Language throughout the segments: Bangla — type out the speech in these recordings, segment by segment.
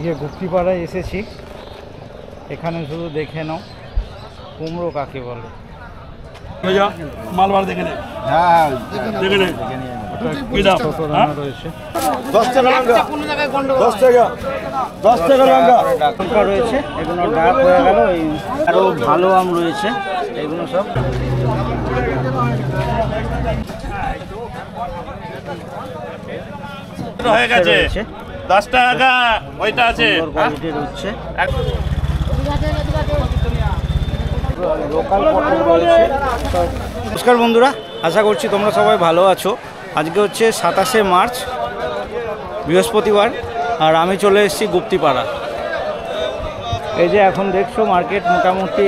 যে গুপ্তিপাড়ায় এসেছি, এখানে শুধু দেখে নাও কুমড়ো কাকে বলে। মালবার দেখে নে, হ্যাঁ দেখে নে, ছোট দানা রয়েছে 10 টাকা লঙ্কা, 10 টাকা 10 টাকা লঙ্কা রয়েছে। এগুলো ডাক হয়ে গেল। আরও ভালো আম রয়েছে, এগুলো সব হয়ে গেছে 10 টাকা। ওইটা আছে কোয়ালিটির হচ্ছে। নমস্কার বন্ধুরা, আশা করছি তোমরা সবাই ভালো আছো। আজকে হচ্ছে 27শে মার্চ, বৃহস্পতিবার, আর আমি চলে এসেছি গুপ্তিপাড়া। এই যে এখন দেখছো মার্কেট মোটামুটি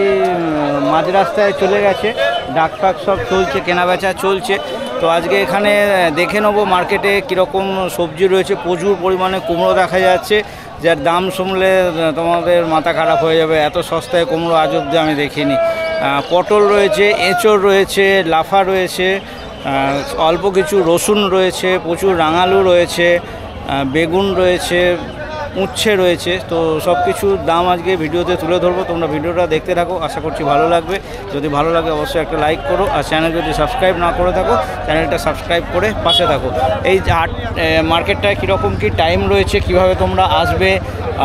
মাঝ রাস্তায় চলে গেছে, ডাক ফাক সব চলছে, কেনাবেচা চলছে। তো আজকে এখানে দেখে নেবো মার্কেটে কীরকম সবজি রয়েছে। প্রচুর পরিমাণে কুমড়ো দেখা যাচ্ছে, যার দাম শুনলে তোমাদের মাথা খারাপ হয়ে যাবে। এত সস্তায় কুমড়ো আজ অবধি আমি দেখিনি। পটল রয়েছে, এঁচড় রয়েছে, লাফা রয়েছে, অল্প কিছু রসুন রয়েছে, প্রচুর রাঙালু রয়েছে, বেগুন রয়েছে, উচ্ছে রয়েছে। তো সব কিছুর দাম আজকে ভিডিওতে তুলে ধরবো, তোমরা ভিডিওটা দেখতে থাকো, আশা করছি ভালো লাগবে। যদি ভালো লাগে অবশ্যই একটা লাইক করো, আর চ্যানেল যদি সাবস্ক্রাইব না করে থাকো চ্যানেলটা সাবস্ক্রাইব করে পাশে থাকো। এই মার্কেটটায় কীরকম কী টাইম রয়েছে, কিভাবে তোমরা আসবে,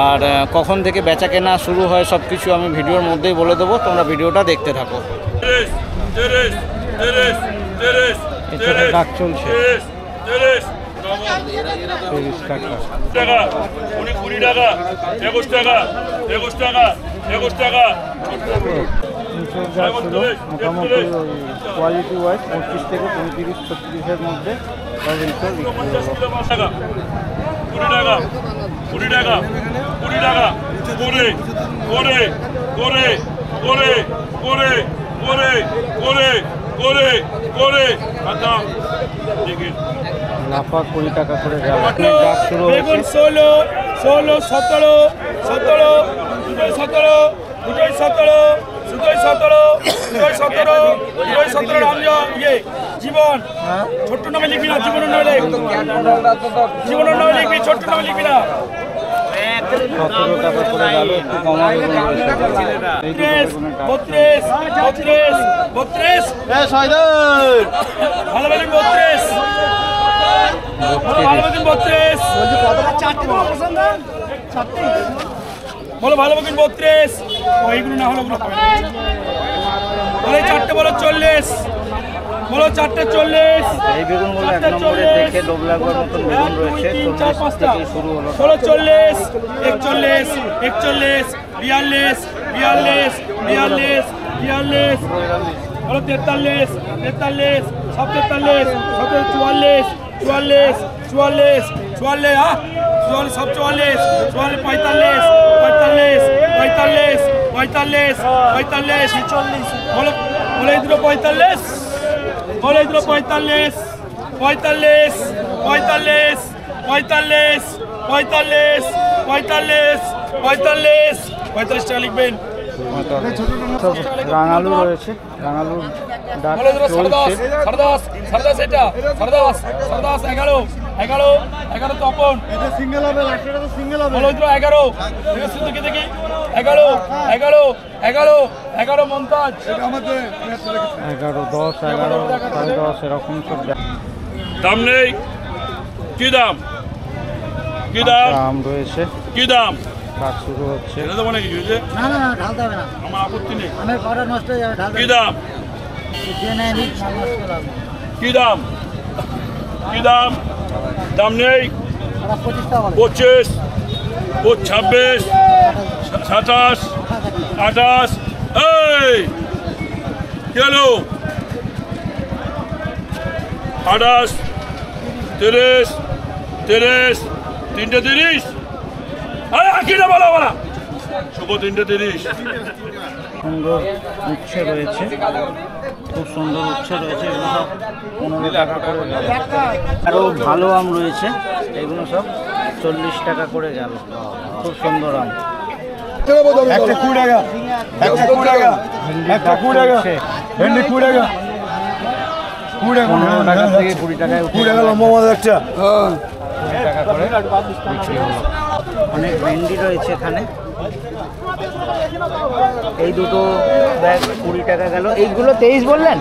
আর কখন থেকে বেচা কেনা শুরু হয়, সব কিছু আমি ভিডিওর মধ্যেই বলে দেবো, তোমরা ভিডিওটা দেখতে থাকো। এছাড়া ডাক চলছে 30 টাকা, 20 টাকা, 21 টাকা, 21 টাকা, 21 টাকা। মোটামুটি কোয়ালিটি ওয়াইজ 25 থেকে 35-36-এর মধ্যে 20 টাকা, 20 টাকা, 20 টাকা, 20 টাকা করে করে করে করে করে করে করে করে করে আচ্ছা দেখেন লাফা 20 টাকা করে গেল। ডাক শুরু হয়েছে 16 17 17 17 17 জীবন ছোট্ট নামে লিখবি না, জীবনের নামে জীবনের নামে লিখবি, ছোট্ট নামে লিখবি না। 17 টাকা করে গেল, একটু কমাবে। 32 32 32 ভালো বলেন 32 ভালো বলেন 32 বলো ভালো বলেন 32 ওইগুলো না হলো বলে 4টে বলো 40 বলো 4টে 40। এই বেগুনগুলো এক নম্বরে দেখে লোভ লাগবার মতন বেগুন রয়েছে। 4 5টা শুরু হলো 16 40 41 41 42 42 42 42 বলো 43 43 43 44 44 44 44 হ্যাঁ 44 সব 44 44 45 45 45 45 45 40 বলো বলে ইধর 45 বলে ইধর 45 45 45 45 45 45 45 45 টাকা লিখবেন। রাঙালু রয়েছে, রাঙালু ডাক চলছে 10 এটা 10 11 11 11 তপন সিঙ্গেল হবে, লাস্টটা তো সিঙ্গেল হবে। বলো ইধর 11 দেখে দেখি 11 11 11 11 মমতাজ আমাদের 11 10 11 10.5 এরকম সব দাম নেই। কি দাম কি দাম দাম রয়েছে, কি দাম কাজ শুরু হচ্ছে। এটা তো মনে কি হয়েছে না না ঢালতে হবে না, আমার আপত্তি নেই। আমি কটা নষ্ট হয়ে যাবে, ঢালতে কি দাম কি দাম কি দাম দাম নেই। 25 টাকা 25 26 27 28 এই গেল 28 30 30 3টে 30 আরে কিনা বলো বলা শুভ 3টে 30। সুন্দর উচ্ছে রয়েছে, খুব সুন্দর উচ্ছে রয়েছে। এগুলো সব 15 টাকা করে গেল। আরও ভালো আম রয়েছে, এগুলো সব 40 টাকা করে গেল। খুব সুন্দর আম। একটা 20 টাকা, একটা 20 টাকা, একটা 20 টাকা, ভেন্ডি 20 টাকা, 15 টাকা থেকে 20 টাকায় 20 টাকা লম্বা মাছ একটা 20 টাকা করে বিক্রি হলো। অনেক ভেন্ডি রয়েছে এখানে। এই দুটো ব্যাগ 20 টাকা গেল। এইগুলো 23 বললেন?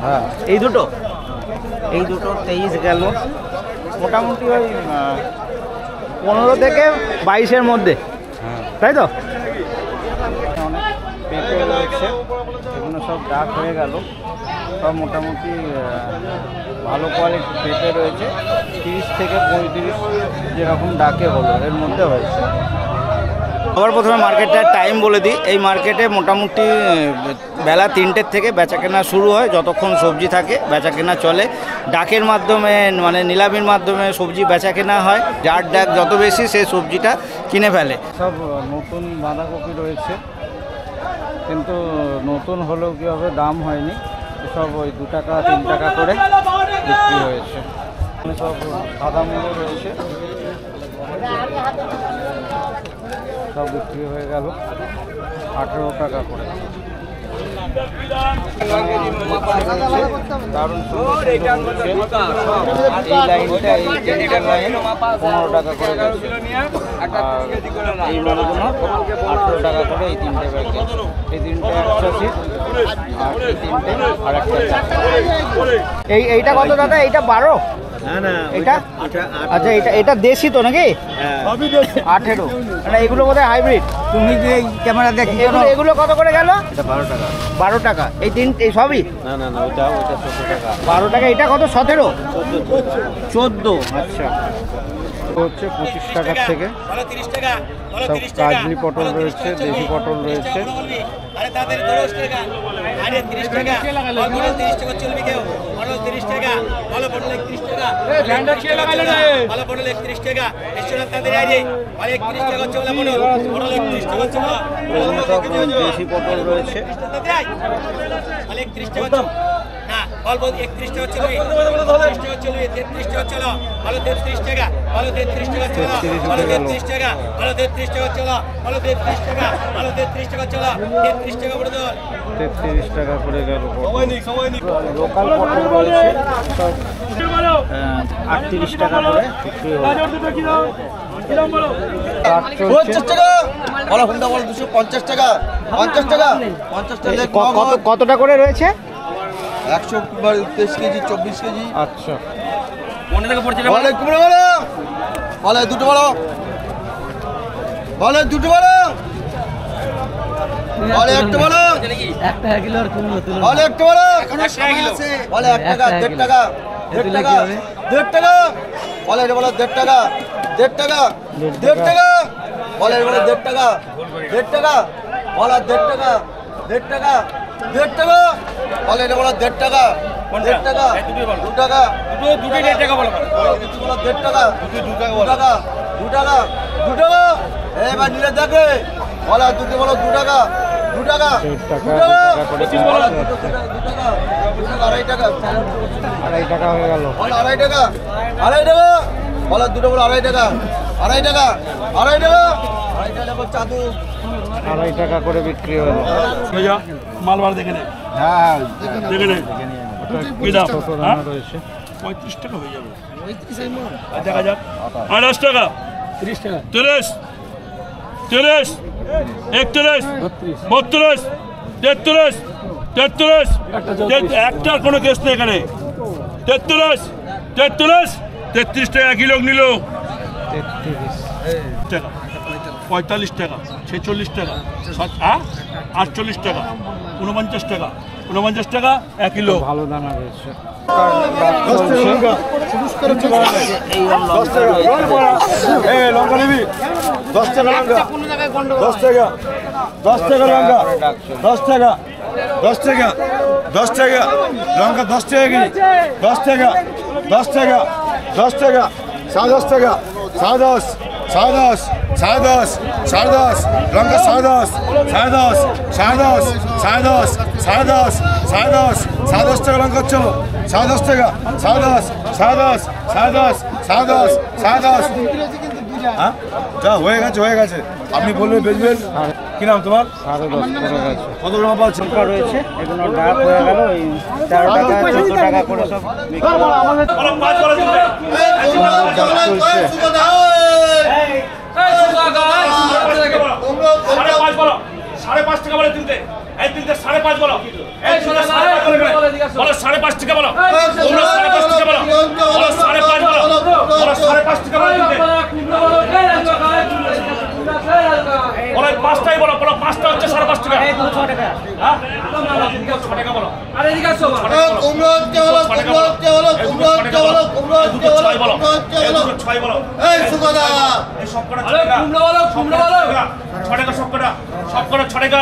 হ্যাঁ, এই দুটো 23 গেল। মোটামুটি ওই 15 থেকে 22-এর মধ্যে, তাই তো? অনেক পেঁপে রয়েছে, এগুলো সব ডাক হয়ে গেল। সব মোটামুটি ভালো কোয়ালিটির পেঁপে রয়েছে। 30 থেকে 35 যেরকম ডাকে হলো এর মধ্যে হয়েছে। আবার প্রথমে মার্কেটটার টাইম বলে দিই। এই মার্কেটে মোটামুটি বেলা 3টের থেকে বেচাকেনা শুরু হয়। যতক্ষণ সবজি থাকে বেচাকেনা চলে। ডাকের মাধ্যমে মানে নিলামির মাধ্যমে সবজি বেচাকেনা হয়। যার ডাক যত বেশি সে সবজিটা কিনে ফেলে। সব নতুন বাঁধাকপি রয়েছে, কিন্তু নতুন হলেও কী হবে, দাম হয়নি। সব ওই 2 টাকা 3 টাকা করে বিক্রি হয়েছে। সব সাদা মূলো রয়েছে, সব বিক্রি হয়ে গেল 18 টাকা করে। দারুণ সুন্দর এই লাইনটা, এই টেন্ডার লাইন 15 টাকা করে গেছে। আর এই মালগুলো 18 টাকা করে। এই 3টে ব্যাগ গেছে। এই 3টে 180, আর এই 3টে আর একটা। এইটা কত দাদা? এইটা 12? না, এটা আচ্ছা, এটা দেশি তো নাকি? 18। মানে এগুলো বোধহয় হাইব্রিড। তুমি যে ক্যামেরা দেখি, এগুলো কত করে গেল? এটা 12 টাকা। 12 টাকা এই সবই? না, ওইটা 14 টাকা। 12 টাকা। এটা কত? 17? 14। আচ্ছা, হচ্ছে 25 টাকার থেকে। সব কাজলি পটল রয়েছে, দেশি পটল রয়েছে। দেশি পটল রয়েছে। অল্প 31 টাকা চলবে, 33 টাকা চলবে, 33 টাকা চলো, ভালো 33 টাকা, ভালো 33 টাকা চলো, ভালো 33 টাকা, ভালো 33 টাকা চলো, ভালো 33 টাকা, ভালো 33 টাকা চলো, 33 টাকা করে দাও। 33 টাকা করে গেল। লোকাল পটল রয়েছে, 38 টাকা করে বিক্রি হলো। 50 টাকা, বলো হুন্ডা বলো 250 টাকা, 50 টাকা, 50 টাকা। কতটা করে রয়েছে? 123 কেজি, 24 কেজি। আচ্ছা, মনে থেকে পড়ছে না? বলে কুমড়ো বলো, বলে দুটো বলো, বলে দুটো বলো, বলে একটা বলো, 1 টাকা কিলো আর কুমড়ো তুলো। বলে একটা বলো, বলে 1 টাকা, 1.5 টাকা, 1.5 টাকা, 1.5 টাকা, বলে এটা বলো 1.5 টাকা, 1.5 টাকা, 1.5 টাকা, বলে এটা বলো 1.5 টাকা, 1.5 টাকা, বলে 1.5 টাকা, 1.5 টাকা, 1.5 টাকা, বলে এটা বলো 1.5 টাকা, 1.5 টাকা, 2 টাকা, দুটো 1.5 টাকা বলো। বলো 1.5 টাকা, 2 টাকা, 2 টাকা, 2 টাকা, 2 টাকা। এবার নিলে দেখে বলো দুটো বলো 2 টাকা, 2 টাকা, 2 টাকা, 25 বলো 2 টাকা, 2 টাকা, 2.5 টাকা, 2.5 টাকা হয়ে গেল। বলো 2.5 টাকা, 2.5 টাকা, বলো দুটো বলো 2.5 টাকা, 2.5 টাকা, 2.5 টাকা, 2.5 টাকা চাদু, 2.5 টাকা করে বিক্রি হলো। भैया मालवार देखे ने, হ্যাঁ देखे ने কি দাম? ছোট দানা রয়েছে। 35 টাকা হয়ে যাবে। দেখা যাক। 28 টাকা, 30 টাকা, 30, 30, 31, 32, 33, 33, একটার কোনো কেস নেই এখানে। 33, 33, 33 টাকা কিলো নিল। 33 টাকা, 45 টাকা, 46 টাকা, 48 টাকা, 49 টাকা, 49 টাকা 1 কিলো। ভালো দানা রয়েছে। লঙ্কা নিবি 10 টাকা লঙ্কা, 10 টাকা, 10 টাকা লঙ্কা, 10 টাকা, 10 টাকা, 10 টাকা লঙ্কা, 10 টাকা কেজি, 10 টাকা, 10 টাকা, 10 টাকা, 10.5 টাকা, 10.5, 10.5, 10.5, 10.5 লঙ্কা, 10.5, 10.5, 10.5, 10.5, 10.5, 10.5, 10.5 টাকা লঙ্কা চলো, 10.5 টাকা, 10.5, 10.5, 10.5, 10.5, 10.5। হ্যাঁ যা হয়ে গেছে, হয়ে গেছে। আপনি বলবেন বেচবেন। কি নাম তোমার? 10.5 করে গেছে। কত টাকা পাচ্ছেন? লঙ্কা রয়েছে, এগুলো ডাক হয়ে গেল। ওই 13 টাকা 14 টাকা করে সব বিক্রি হলো। 5.5 বলো, 5.5 টাকা বলে তিনটে, এই তিনটে 5.5 বলো, এই তিনটে 5.5 বলো, বলো 5.5 টাকা বলো, তোমরা 5.5 টাকা বলো, বলো 5.5 বলো, বলো 5.5 টাকা বলো তিনটে, বলো 5টাই বলো, বলো 5টা হচ্ছে 5.5 টাকা, হ্যাঁ 6 টাকা বলো, আরে এদিকে আসো, কুমড়ো হচ্ছে বলো, কুমড়ো হচ্ছে বলো, কুমড়ো হচ্ছে বলো, কুমড়ো হচ্ছে বলো, 6 বলো, এই দুটো 6 বলো, এই সুগদা, এই সবকটা 6 টাকা, কুমড়ো বলো, কুমড়ো বলো, 6 টাকা সবকটা, সবকটা 6 টাকা,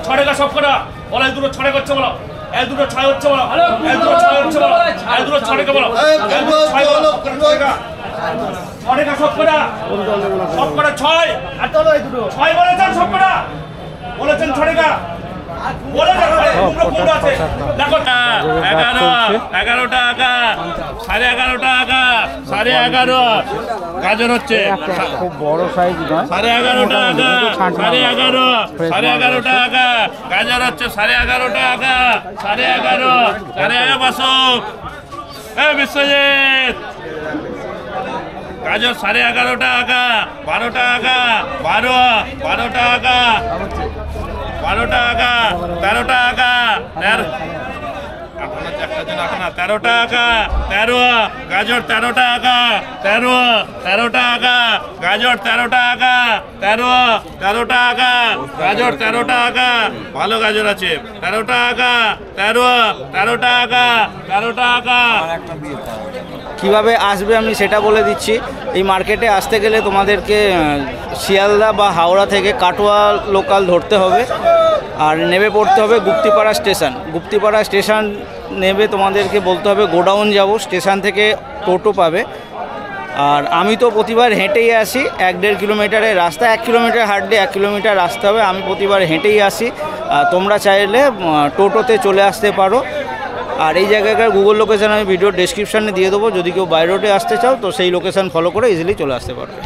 6 টাকা সবকটা, বলো এই দুটো 6 টাকা হচ্ছে বলো, এই দুটো 6 হচ্ছে বলো, এই দুটো 6 হচ্ছে বলো, এই দুটো 6 টাকা বলো, এই দুটো 6 বলো, 6 টাকা, 6 টাকা সবকটা, সবকটা 6, আর চলো এই দুটো 6 বলেছেন সবকটা, বলেছেন 6 টাকা, বলেছেন কুমড়ো কুমড়ো আছে, দেখো 11 টাকা, 11.5 টাকা, 11.5, গাজর হচ্ছে খুব বড় সাইজ নয়, 11.5 টাকা, 11.5 টাকা, গাজর হচ্ছে 11.5 টাকা, 11.5 বাসক, এই বিশ্বজিৎ, গাজর 11.5 টাকা, 12 টাকা, 12 টাকা, 12 টাকা, 13 টাকা, 13 টাকা, 13, গাজর 13 টাকা, 13 টাকা, গাজর 13 টাকা, 13 টাকা, গাজর 13 টাকা, ভালো গাজর আছে, 13 টাকা, 13 টাকা, 13 টাকা। কিভাবে আসবে আমি সেটা বলে দিচ্ছি। এই মার্কেটে আসতে গেলে তোমাদেরকে শিয়ালদা বা হাওড়া থেকে কাটোয়া লোকাল ধরতে হবে, আর নেমে পড়তে হবে গুপ্তিপাড়া স্টেশন। গুপ্তিপাড়া স্টেশন নেমে তোমাদেরকে বলতে হবে গোডাউন যাব, স্টেশন থেকে টোটো পাবে। আর আমি তো প্রতিবার হেঁটেই আসি, 1-1.5 কিলোমিটারের রাস্তা, 1 কিলোমিটার হাঁটলে 1 কিলোমিটার রাস্তা হবে, আমি প্রতিবার হেঁটেই আসি। তোমরা চাইলে টোটোতে চলে আসতে পারো। আর এই জায়গাকার গুগল লোকেশান আমি ভিডিও ডেসক্রিপশানে দিয়ে দেবো, যদি কেউ বাই রোডে আসতে চাও তো সেই লোকেশান ফলো করে ইজিলি চলে আসতে পারবে।